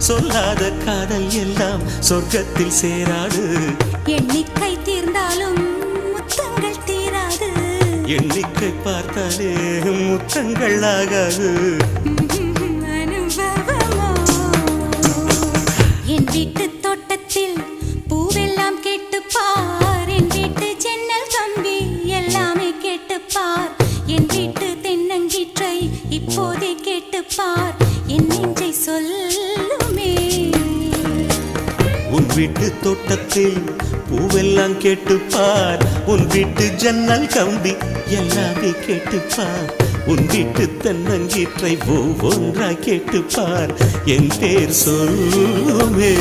சொல்லாத காதல் எல்லாம் சொர்க்கத்தில் சேராது. எண்ணிக்கை தீர்ந்தாலும் முத்தங்கள் தீராது. எண்ணிக்கை பார்த்தாலே முத்தங்கள் ஆகாது. அனுபவமோ என் வீட்டு தோட்டத்தில் பூவெல்லாம் கேட்டுப்பார். என் வீட்டு ஜன்னல் கம்பி எல்லாமே கேட்டுப்பார். என் வீட்டு தென்னங்கீற்றை இப்போதே கேட்டுப்பார். என் நெஞ்சை சொல்லுமே. உன் வீட்டு தோட்டத்தில் பூவெல்லாம் கேட்டுப்பார். உன் வீட்டு ஜன்னல் கம்பி எல்லாமே கேட்டுப்பார். உன் வீட்டு தென்னங்கீற்றை ஒவ்வொன்றா கேட்டுப்பார். என் பேர் சொல்லுமே.